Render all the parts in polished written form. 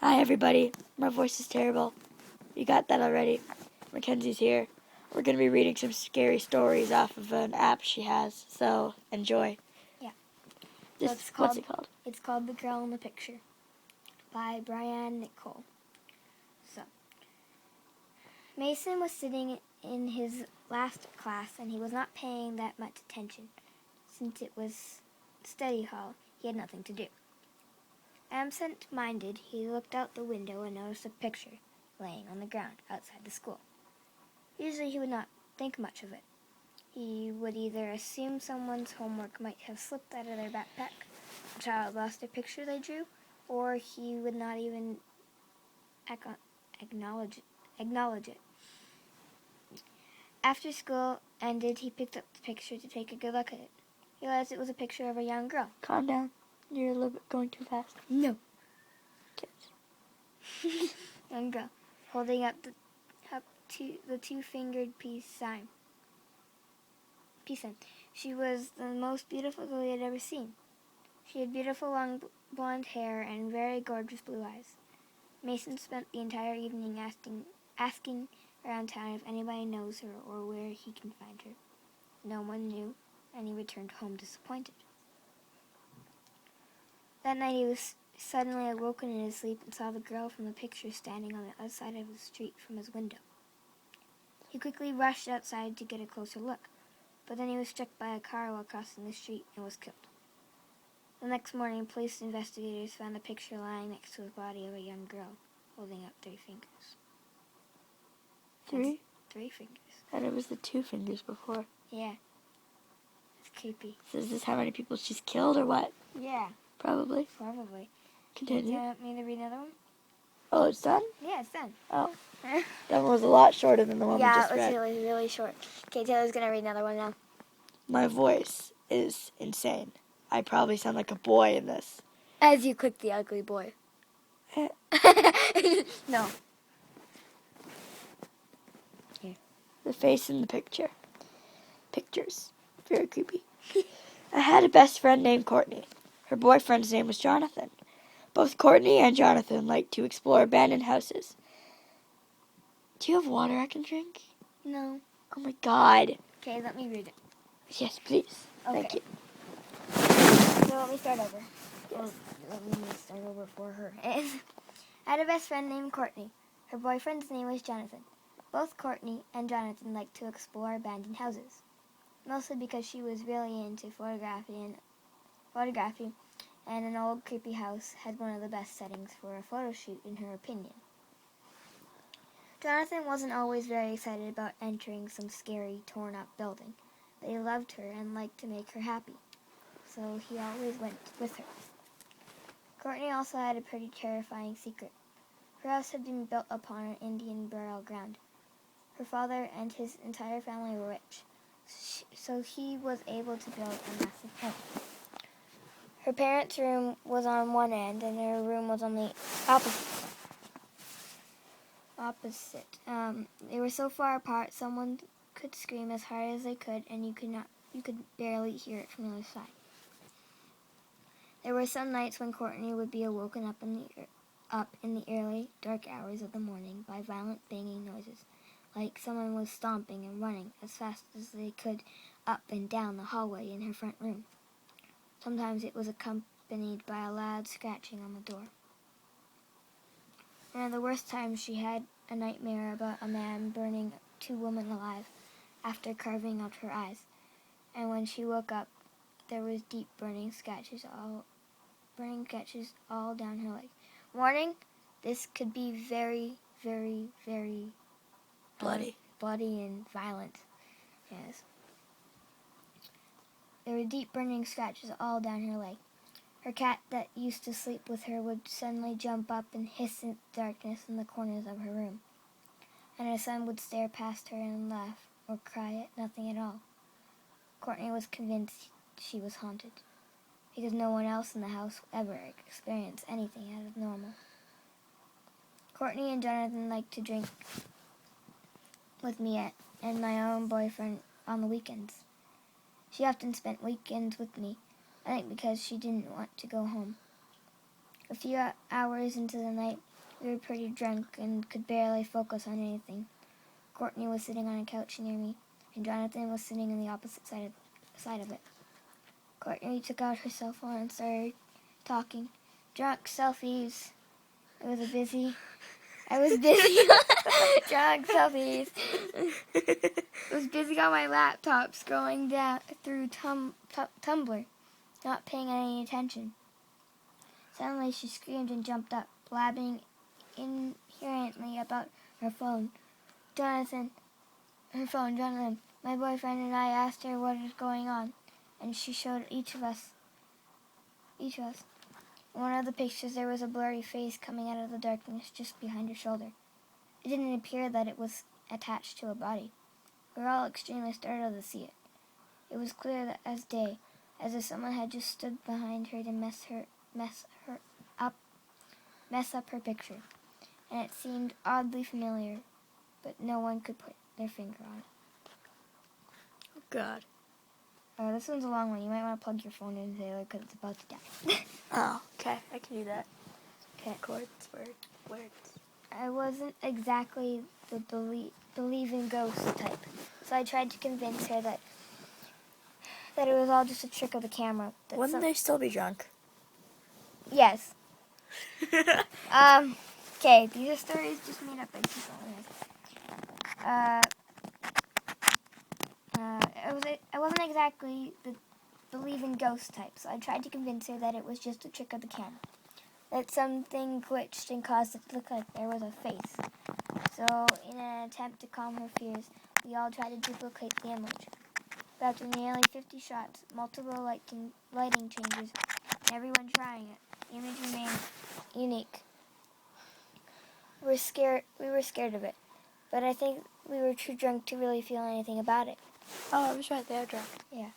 Hi, everybody. My voice is terrible. You got that already. Mackenzie's here. We're going to be reading some scary stories off of an app she has, so enjoy. Yeah. What's it called? It's called The Girl in the Picture by Brian Nicole. So, Mason was sitting in his last class, and he was not paying that much attention. Since it was study hall, he had nothing to do. Absent-minded, he looked out the window and noticed a picture laying on the ground outside the school. Usually he would not think much of it. He would either assume someone's homework might have slipped out of their backpack, a child lost a picture they drew, or he would not even acknowledge it. After school ended, he picked up the picture to take a good look at it. He realized it was a picture of a young girl. Calm down. You're a little bit going too fast. No. Kids. Young girl, holding up the two-fingered peace sign. She was the most beautiful girl he had ever seen. She had beautiful long blonde hair and very gorgeous blue eyes. Mason spent the entire evening asking around town if anybody knows her or where he can find her. No one knew, and he returned home disappointed. That night he was suddenly awoken in his sleep and saw the girl from the picture standing on the other side of the street from his window. He quickly rushed outside to get a closer look, but then he was struck by a car while crossing the street and was killed. The next morning, police investigators found the picture lying next to the body of a young girl, holding up 3 fingers. 3? That's 3 fingers. And it was the 2 fingers before. Yeah. It's creepy. So is this how many people she's killed or what? Yeah. Probably. Continue. Do Continue. you want me to read another one? Oh, it's done? Yeah, it's done. Oh. That one was a lot shorter than the one we just read. Yeah, it was really short. Okay, Taylor's going to read another one now. My voice is insane. I probably sound like a boy in this. As you click the ugly boy. No. Here. The face in the picture. Pictures. Very creepy. I had a best friend named Courtney. Her boyfriend's name was Jonathan. Both Courtney and Jonathan liked to explore abandoned houses. Do you have water I can drink? No. Oh my god. Okay, let me read it. Yes, please. Okay. Thank you. So let me start over. Yes. Let me start over for her. I had a best friend named Courtney. Her boyfriend's name was Jonathan. Both Courtney and Jonathan liked to explore abandoned houses, mostly because she was really into photography, and an old creepy house had one of the best settings for a photo shoot in her opinion. Jonathan wasn't always very excited about entering some scary, torn-up building, but he loved her and liked to make her happy, so he always went with her. Courtney also had a pretty terrifying secret. Her house had been built upon an Indian burial ground. Her father and his entire family were rich, so he was able to build a massive house. Her parents' room was on one end, and her room was on the opposite. They were so far apart, someone could scream as hard as they could, and you could barely hear it from the other side. There were some nights when Courtney would be awoken up in the early, dark hours of the morning by violent banging noises, like someone was stomping and running as fast as they could up and down the hallway in her front room. Sometimes it was accompanied by a loud scratching on the door. One of the worst times, she had a nightmare about a man burning 2 women alive after carving out her eyes, and when she woke up, there was deep burning scratches all down her leg. Warning, this could be very, very, very Bloody and violent. Yes. There were deep burning scratches all down her leg. Her cat that used to sleep with her would suddenly jump up and hiss in the darkness in the corners of her room, and her son would stare past her and laugh or cry at nothing at all. Courtney was convinced she was haunted, because no one else in the house ever experienced anything out of normal. Courtney and Jonathan liked to drink with me and my own boyfriend on the weekends. She often spent weekends with me, I think because she didn't want to go home. A few hours into the night, we were pretty drunk and could barely focus on anything. Courtney was sitting on a couch near me, and Jonathan was sitting on the opposite side of it. Courtney took out her cell phone and started talking. Drunk selfies. I was busy. Drunk selfies. I was busy on my laptop scrolling down through Tumblr, not paying any attention. Suddenly she screamed and jumped up, blabbing incoherently about her phone. Jonathan, my boyfriend and I asked her what is going on, and she showed each of us. In one of the pictures, there was a blurry face coming out of the darkness just behind her shoulder. It didn't appear that it was attached to a body. We were all extremely startled to see it. It was clear as day, as if someone had just stood behind her to mess up her picture, and it seemed oddly familiar, but no one could put their finger on it. Oh, God. This one's a long one. You might want to plug your phone in, Taylor, because it's about to die. Oh, okay. I can do that. Okay. Chords, words. I wasn't exactly the believe in ghosts type, so I tried to convince her that it was all just a trick of the camera. Wouldn't they still be drunk? Yes. Okay, these are stories just made up by people. I wasn't exactly the believe in ghost type, so I tried to convince her that it was just a trick of the camera, that something glitched and caused it to look like there was a face. So, in an attempt to calm her fears, we all tried to duplicate the image. But after nearly 50 shots, multiple lighting changes, and everyone trying it, the image remained unique. We were scared of it, but I think we were too drunk to really feel anything about it. Oh, I was right. They are drunk. Yeah.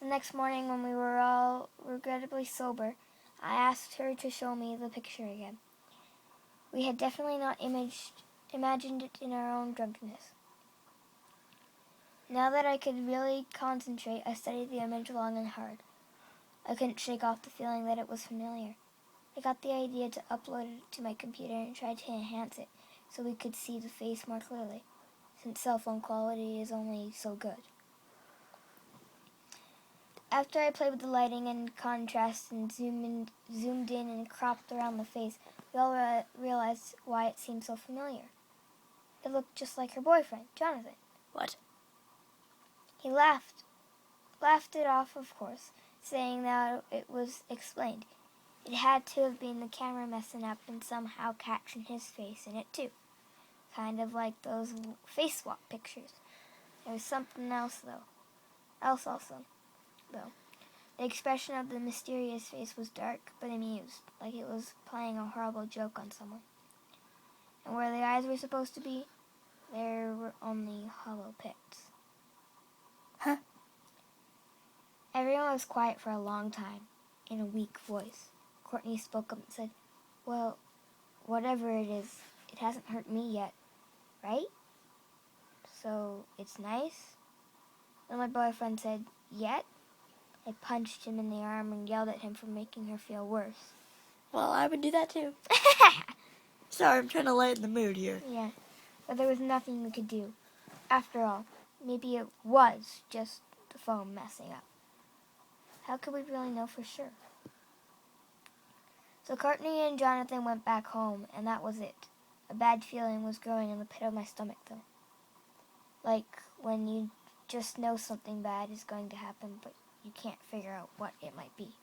The next morning, when we were all regrettably sober, I asked her to show me the picture again. We had definitely not imagined it in our own drunkenness. Now that I could really concentrate, I studied the image long and hard. I couldn't shake off the feeling that it was familiar. I got the idea to upload it to my computer and tried to enhance it so we could see the face more clearly, since cell phone quality is only so good. After I played with the lighting and contrast and zoomed in and cropped around the face, we all realized why it seemed so familiar. It looked just like her boyfriend, Jonathan. What? He laughed it off, of course, saying that it was explained. It had to have been the camera messing up and somehow catching his face in it too. Kind of like those face swap pictures. There was something else also. The expression of the mysterious face was dark but amused, like it was playing a horrible joke on someone. And where the eyes were supposed to be, there were only hollow pits. Huh? Everyone was quiet for a long time, in a weak voice. Courtney spoke up and said, "Well, whatever it is, it hasn't hurt me yet, right? So, it's nice?" Then my boyfriend said, "Yet?" I punched him in the arm and yelled at him for making her feel worse. Well, I would do that too. Sorry, I'm trying to lighten the mood here. Yeah, but there was nothing we could do. After all, maybe it was just the phone messing up. How could we really know for sure? So Courtney and Jonathan went back home, and that was it. A bad feeling was growing in the pit of my stomach, though. Like when you just know something bad is going to happen, but you can't figure out what it might be.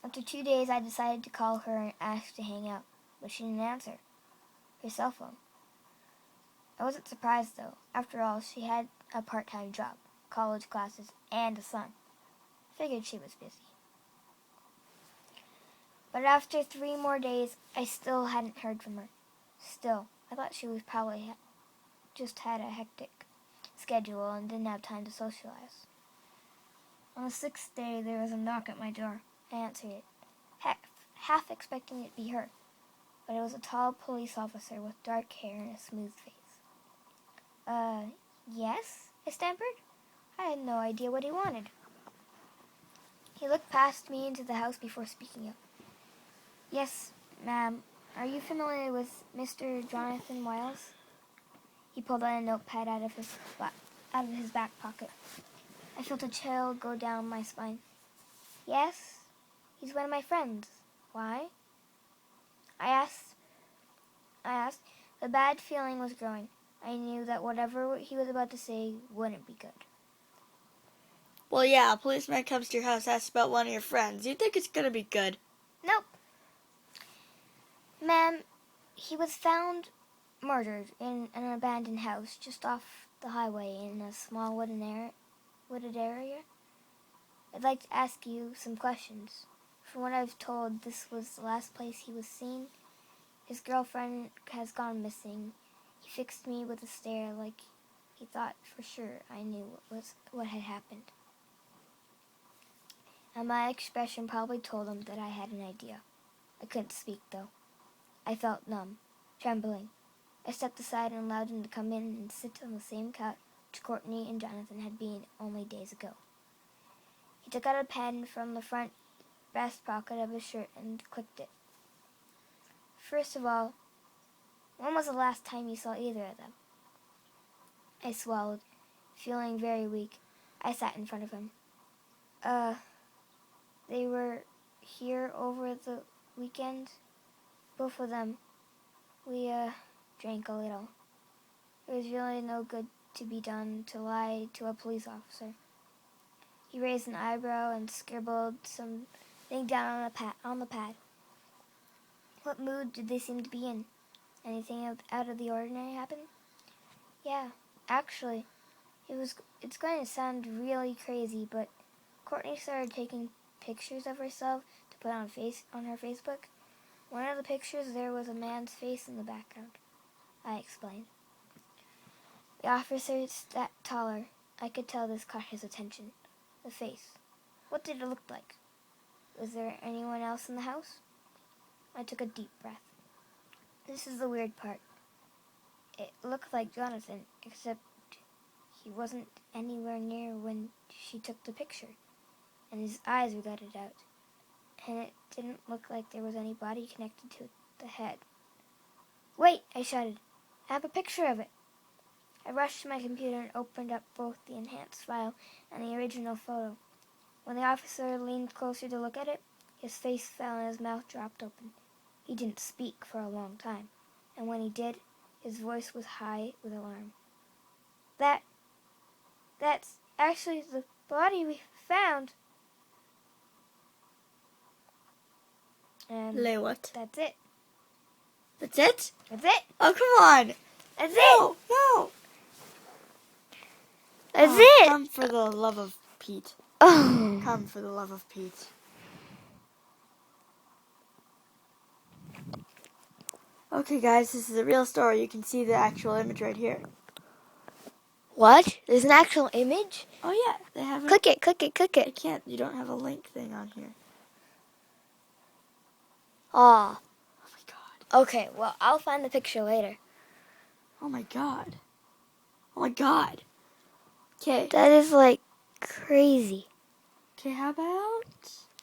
After 2 days, I decided to call her and ask to hang out, but she didn't answer her cell phone. I wasn't surprised, though. After all, she had a part-time job, college classes, and a son. Figured she was busy. But after 3 more days, I still hadn't heard from her. Still, I thought she was probably just had a hectic schedule and didn't have time to socialize. On the 6th day, there was a knock at my door. I answered it, half expecting it to be her, but it was a tall police officer with dark hair and a smooth face. Yes? I stammered. I had no idea what he wanted. He looked past me into the house before speaking up. Yes, ma'am. Are you familiar with Mr. Jonathan Wiles? He pulled out a notepad out of his back pocket. I felt a chill go down my spine. Yes, he's one of my friends. Why? I asked. The bad feeling was growing. I knew that whatever he was about to say wouldn't be good. Well, yeah, a policeman comes to your house, asks about one of your friends. You think it's gonna be good? Nope. Ma'am, he was found murdered in an abandoned house just off the highway in a small wooded area. I'd like to ask you some questions. From what I've told, this was the last place he was seen. His girlfriend has gone missing. He fixed me with a stare like he thought for sure I knew what had happened. And my expression probably told him that I had an idea. I couldn't speak, though. I felt numb, trembling. I stepped aside and allowed him to come in and sit on the same couch Courtney and Jonathan had been only days ago. He took out a pen from the front breast pocket of his shirt and clicked it. First of all, when was the last time you saw either of them? I swallowed, feeling very weak. I sat in front of him. They were here over the weekend. Both of them. We, drank a little. There was really no good to be done to lie to a police officer. He raised an eyebrow and scribbled something down on the pad. What mood did they seem to be in? Anything out of the ordinary happen? Yeah, actually, it's going to sound really crazy, but Courtney started taking pictures of herself to put on her Facebook. One of the pictures, there was a man's face in the background. I explained. The officer sat taller. I could tell this caught his attention. The face. What did it look like? Was there anyone else in the house? I took a deep breath. This is the weird part. It looked like Jonathan, except he wasn't anywhere near when she took the picture, and his eyes were gutted out, and it didn't look like there was any body connected to the head. Wait, I shouted. I have a picture of it. I rushed to my computer and opened up both the enhanced file and the original photo. When the officer leaned closer to look at it, his face fell and his mouth dropped open. He didn't speak for a long time, and when he did, his voice was high with alarm. That's actually the body we found. And what? that's it. That's it? That's it. Oh, come on. That's No, it. no. That's Oh, it. come for the love of Pete. Oh. Come for the love of Pete. Okay, guys, this is a real story. You can see the actual image right here. What? There's an actual image? Oh, yeah. They have it. Click it, click it, click I it. can't. You don't have a link thing on here. Aw. Oh, my God. Okay, well, I'll find the picture later. Oh, my God. Oh, my God. Okay. That is, like, crazy. Okay, how about...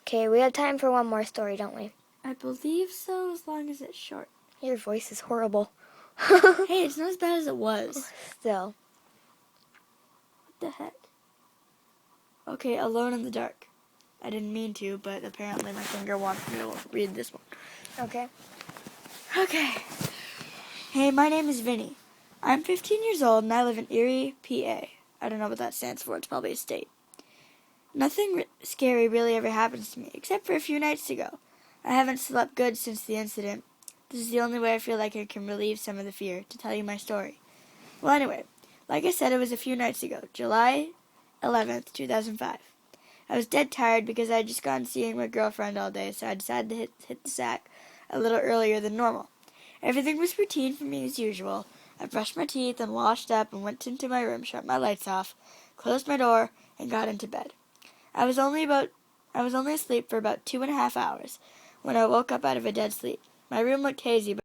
Okay, we have time for one more story, don't we? I believe so, as long as it's short. Your voice is horrible. Hey, it's not as bad as it was. Still. What the heck? Okay, Alone in the Dark. I didn't mean to, but apparently my finger wants me to read this one. Okay. Okay. Hey, my name is Vinny. I'm 15 years old and I live in Erie, PA. I don't know what that stands for. It's probably a state. Nothing scary really ever happens to me, except for a few nights ago. I haven't slept good since the incident. This is the only way I feel like I can relieve some of the fear, to tell you my story. Well, anyway, like I said, it was a few nights ago, July 11th, 2005. I was dead tired because I had just gone seeing my girlfriend all day, so I decided to hit the sack a little earlier than normal. Everything was routine for me as usual. I brushed my teeth and washed up and went into my room, shut my lights off, closed my door, and got into bed. I was only asleep for about 2.5 hours when I woke up out of a dead sleep. My room looked hazy, but